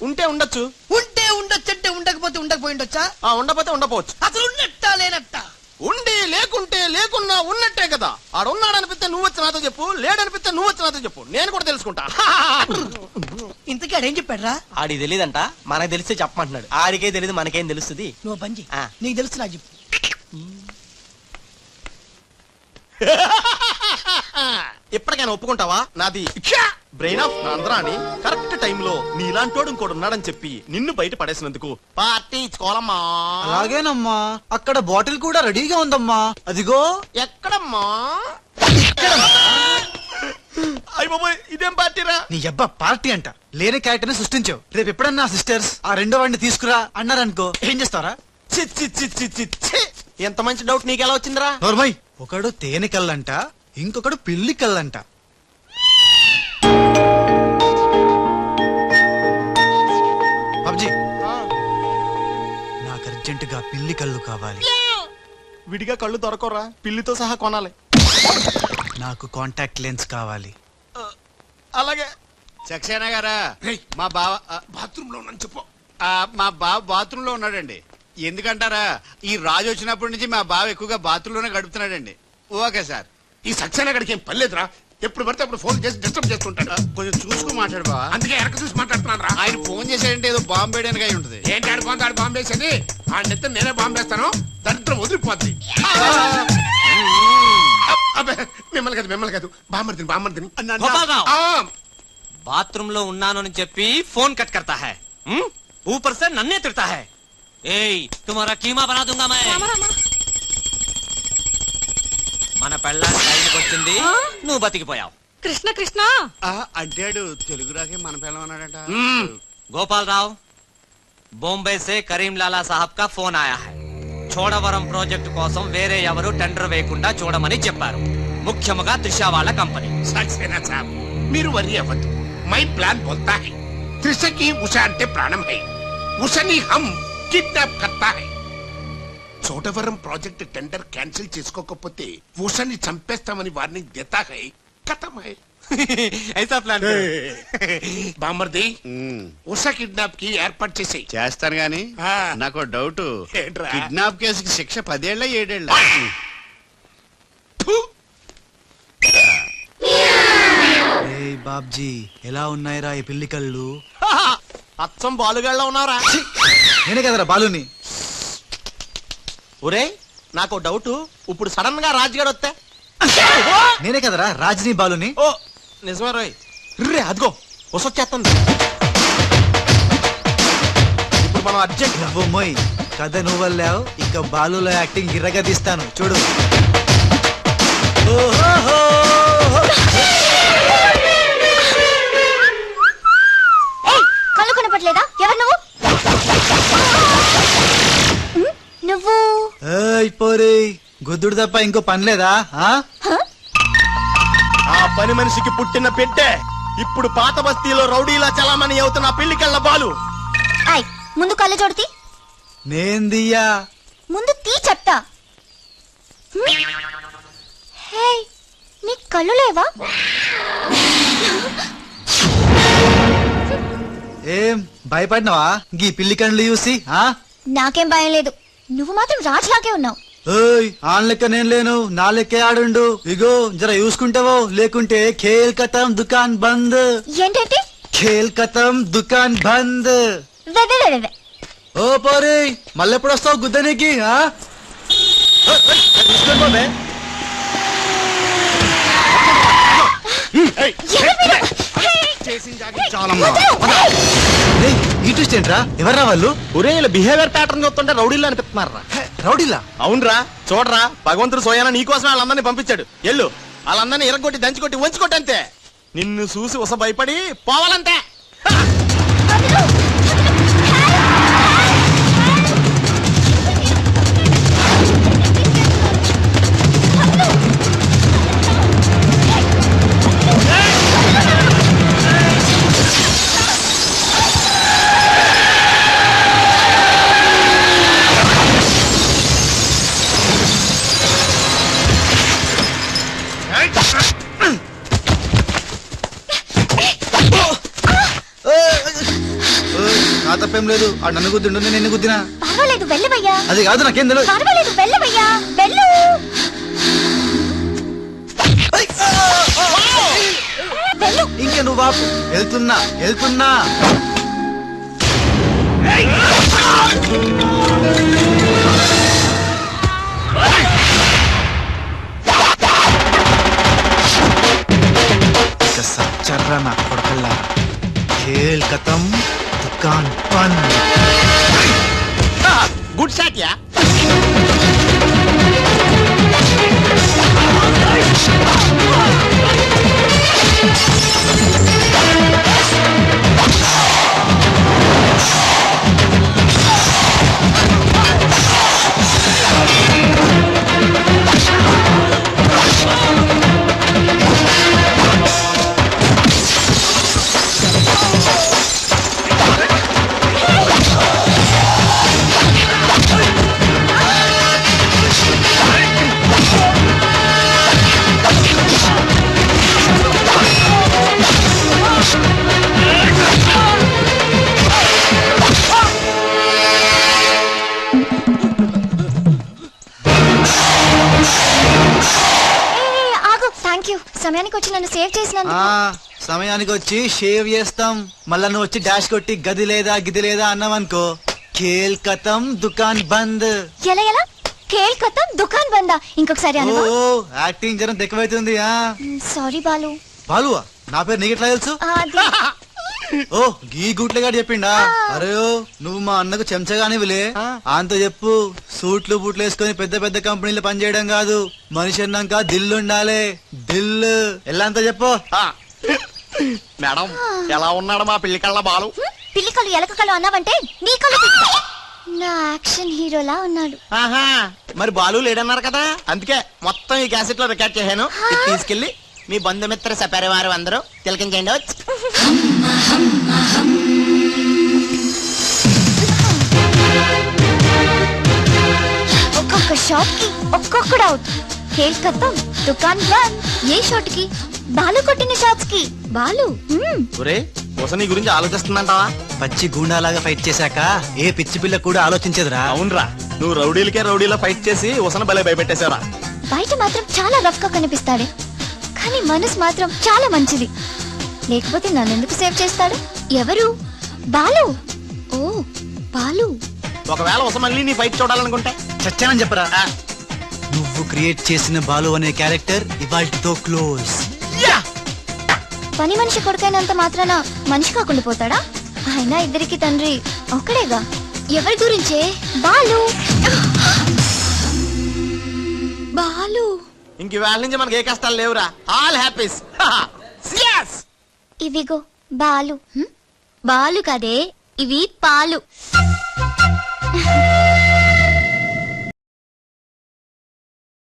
ఉంటే ఉండొచ్చు. ఉంటే ఉండొచ్చు అంటే ఉండకపోతే ఉండకపోయి ఉండొచ్చా? ఉండకపోతే ఉండపోవచ్చు. అసలు ఉన్నట్టా లేనట్టా? ఉండి లేకుంటే లేకున్నా ఉన్నట్టే కదా. ఆడున్నాడనిపిస్తే నువ్వు వచ్చి నాతో చెప్పు, లేడనిపిస్తే నువ్వు వచ్చి నాతో చెప్పు, నేను కూడా తెలుసుకుంటా. ఇంతకీ ఆడేం చెప్పాడురా? ఆడికి తెలియదంట, మనకు తెలిస్తే చెప్పమంటున్నాడు. ఆడికే తెలియదు, మనకేం తెలుస్తుంది? నువ్వు పంచి నీకు తెలుసు నాకు చెప్పు. ఎప్పటికైనా ఒప్పుకుంటావా? నాది బ్రెయిన్ ఆఫ్ ఆంధ్రాని కరెక్ట్ టైంలో నీలాంటోడు ఇంకోడు ఉన్నాడని చెప్పి నిన్ను బయట పడేసినందుకు పార్టీ ఇచ్చుకోవాలమ్మా. అలాగేనమ్మా, అక్కడ బాటిల్ కూడా రెడీగా ఉందమ్మా. అదిగో. ఎక్కడమ్మా? అయ్య బాబోయ్, ఇదేం పార్టీరా? నీ అబ్బా పార్టీ అంట. లేని క్యారెక్టర్ ని సృష్టించావు. రేపు ఎప్పుడన్నా సిస్టర్స్ ఆ రెండో వాడిని తీసుకురా అన్నారనుకో, ఏం చేస్తారా? ఎంత మంచి డౌట్ నీకెలా వచ్చిందిరా? నోర్మయ్, ఒకడు తేనె కళ్ళంట, ఇంకొకడు పిల్లి కళ్ళంట. బాబ్జీ, నాకు అర్జెంటుగా పిల్లి కళ్ళు కావాలి. విడిగా కళ్ళు దొరకరా, పిల్లితో సహా కొనాలి. నాకు కాంటాక్ట్ లెన్స్ కావాలి. అలాగే. సక్సేనా గారా, మా బావ బాత్రూమ్ లో ఉన్నాను చెప్పు. మా బావ బాత్రూమ్ లో ఉన్నాడండి. ఎందుకంటారా, ఈ రాజు వచ్చినప్పటి నుంచి మా బావ ఎక్కువగా బాత్రూమ్ లోనే గడుపుతున్నాడండి. Okay sir. ఈ సక్సేనా గడికి ఏం పర్లేదురా, ఎప్పుడు పడితే అప్పుడు ఫోన్ చేసి డిస్టర్బ్ చేస్తుంటాడు. కొంచెం చూసుకుని మాట్లాడు బావా. అందుకే వెనక చూసి మాట్లాడుతున్నాను రా. ఆయన ఫోన్ చేసాడంటే ఏదో బాంబు వేయడానికి అయి ఉంటుంది. ఏంటి ఆడుకోండి బాంబేసేది? ఆ నెత్త నేనే బాంబేస్తాను, దరిద్రం వదిలిపోద్ది. మిమ్మల్ని కాదు బామ్మర్దిని. బాత్రూమ్ లో ఉన్నాను అని చెప్పి ఫోన్ కట్ करता है, ऊपर से नन्हे तिरता है. ఏయ్, तुम्हारा कीमा बना दूंगा मैं. మన పెళ్ళానికి టైంకి వచ్చింది, నువ్వు బతికిపోయావు. కృష్ణ కృష్ణ అంటాడు తెలుగు రాకే మన పిల్ల అన్నాడట. गोपाल राव, बॉम्बे से करीम लाला साहब का फोन आया है. చోడవరం ప్రాజెక్ట్ కోసం వేరే ఎవరు టెండర్ వేయకుండా చూడమని చెప్పారు. ముఖ్యముగా త్రిషా వాళ్ళ కంపెనీ. సక్సేనా సాబ్, మీరు వరి అవ్వద్దు. మై ప్లాన్ బోల్తా హై. త్రిషకి ఉషా అంటే ప్రాణం హై. ఉషని హమ్ కిడ్నాప్ కర్తా హై. చోడవరం ప్రాజెక్ట్ టెండర్ క్యాన్సిల్ చేసుకోకపోతే ఉషని చంపేస్తామని వార్నింగ్ దేతా హై. ఖతం హై. ఐసా ప్లాన్ బామర్ది, ఉషా కిడ్నాప్ కి ఏర్పాటు చేసేయి. చేస్తాను గాని నాకు డౌట్. కిడ్నాప్ కేసుకి శిక్ష 10 ఏళ్ళ 7 ఏళ్ళ? బాబ్జీ, ఎలా ఉన్నాయిరా ఈ పిల్లి కళ్ళు? అచ్చం బాలుగాళ్ళ ఉన్నారా? నేనే కదరా బాలుని. ఒరే, నాకు డౌట్. ఇప్పుడు సడన్ గా రాజుగాడు వస్తే? నేనే కదరా రాజనీ బాలుని. ఓ నిజమే రోయ్. రే అదిగో వసొచ్చేస్తుంది. ఇప్పుడు మనం అర్జెంట్. నువ్వు మొయ్, కథ నువ్వు వెళ్ళావు, ఇక బాలులో యాక్టింగ్ గిర్రగా తీస్తాను చూడు. కళ్ళు కనపట్లేదా? ఎవరు నువ్వు? నువ్వు పోరే, గుద్దుడు తప్ప ఇంకో పని లేదా? ఆ పని మనిషికి పుట్టిన పెట్టే ఇప్పుడు పాత బస్తీలో రౌడీలా చలామణి అవుతున్న పిల్లికెళ్ళ బాలు. ముందు కళ్ళు చూడతి. నేందియ్యా, ముందు తీ చెప్తా. హే, నీ కళ్ళు లేవా? ఏం భయపడినావా గీ పిల్లి కళ్ళు చూసి? నాకేం భయం లేదు. నువ్వు మాత్రం రాజులాగే ఉన్నావు. ఆన్ లెక్క నేను లేను, నా లెక్కే ఆడుండు. ఇగో జర చూసుకుంటావో, లేకుంటే ఖేల్ ఖతం దుకాన్ బంద్. ఏంటంటే? ఖేల్ ఖతం దుకాన్ బంద్. ఓ పోరీ, మళ్ళెప్పుడు వస్తావు గుద్దనికి? ఈ ట్విస్ట్ ఏంట్రా? ఎవర్రా వాళ్ళు? ఒరే, బిహేవియర్ ప్యాటర్న్ చూస్తుంటే రౌడీలు అనిపిస్తున్నారా? రౌడీలా? అవునరా. చూడరా, భగవంతుడు సోయానా నీకోసం వాళ్ళందరినీ పంపించాడు. ఎల్లు, వాళ్ళందరినీ ఇరగొట్టి దంచుకొట్టి వంచుకొట్టి అంతే. నిన్ను చూసి ఉస భయపడి పోవాలంతే. నా తప్పేం లేదు ఆ నన్ను గుద్దిండు నేను నిన్ను గుద్దినా. పర్వాలేదు వెళ్ళవయ్యా. అది కాదు నాకేం తెలియదు. పర్వాలేదు వెళ్ళవయ్యా వెళ్ళు. వెళ్ళు. ఇంకే నువ్వు బాపు వెళ్తున్నా వెళ్తున్నా. సచ్చర్రా నా కొడకల్లా. ఖేల్ ఖతం దుకాన్ బంద్. Good shot yeah. సమయానికి వచ్చి నన్ను సేవ్ చేసినందుకు. సమయానికి వచ్చి షేవ్ చేస్తాం. మళ్ళా నువ్వు వచ్చి డాష్ కొట్టి గది లేదా గిది లేదా అన్నావనుకో ఖేల్ ఖతం దుకాన్ బంద్. ఎలా ఎలా ఖేల్ ఖతం దుకాన్ బందా? ఇంకొకసారి అనవా? ఓ యాక్టింగ్ జరం ఎక్కువైతుంది. సారీ బాలు. బాలువా? నా పేరు నీకు ఎట్లా తెలుసు? ఓ గీ గుట్లగాడు చెప్పిండా? అరే నువ్వు మా అన్నకు చెంచగానివిలే. అంత చెప్పు సూట్లు బూట్లు వేసుకొని పెద్ద పెద్ద కంపెనీలు పనిచేయడం కాదు, మనిషి అన్నాక దిల్లు ఉండాలి. దిల్లు ఎల్లంతా చెప్పు. మేడం ఎలా ఉన్నాడు మా పిల్లి కళ్ళ బాలు? పిల్లి కళ్ళు ఎలక కళ్ళు అన్నావంటే నీ కళ్ళు నా యాక్షన్ హీరోలా ఉన్నాడు. ఆహా మరి బాలు లేడన్నారు కదా, అందుకే మొత్తం ఈ క్యాసెట్ లో రికార్డ్ చేశాను. ఇది తీసుకెళ్లి మీ బంధుమిత్ర సపరివారు అందరూ తిలకించండి. ఒక్కొక్క షాట్ కి ఒక్కొక్కడు అవుట్. ఖేల్ ఖతం దుకాన్ బంద్. ఏ షాట్ కి? బాలు కొట్టిన షాట్స్ కి బాలు. ఒరే నీ గురించి ఆలోచిస్తుందంటావా? పచ్చి గూండాలాగా ఫైట్ చేశాక ఏ పిచ్చి పిల్ల కూడా ఆలోచించదురా. అవునరా, నువ్వు రౌడీలకే రౌడీలో ఫైట్ చేసి ఉసన బలే భయపెట్టేశారా. బయట మాత్రం చాలా రఫ్ గా కనిపిస్తాడే, కానీ మనసు మాత్రం చాలా మంచిది. లేకపోతే నన్ను ఎందుకు సేవ్ చేస్తాడు? ఎవరు? బాలు. ఓ బాలు. ఒకవేళ ఉస మళ్ళీ నీ ఫైట్ చూడాలనుకుంటే చచ్చానని చెప్పరా. నువ్వు క్రియేట్ చేసిన బాలు అనే క్యారెక్టర్ ఇవాల్టితో క్లోజ్. పని మనిషి కొడుకైనంత మాత్రాన మనిషి కాకుండా పోతాడా? అయినా ఇద్దరికి తండ్రి ఒక్కడేగా. ఎవరి గురించే? బాలు. బాలు. ఇంక వేళ నుంచి మనకి ఏ కష్టాలు లేవురా. All happies. ఇవిగో బాలు. బాలు కదే, ఇవి పాలు.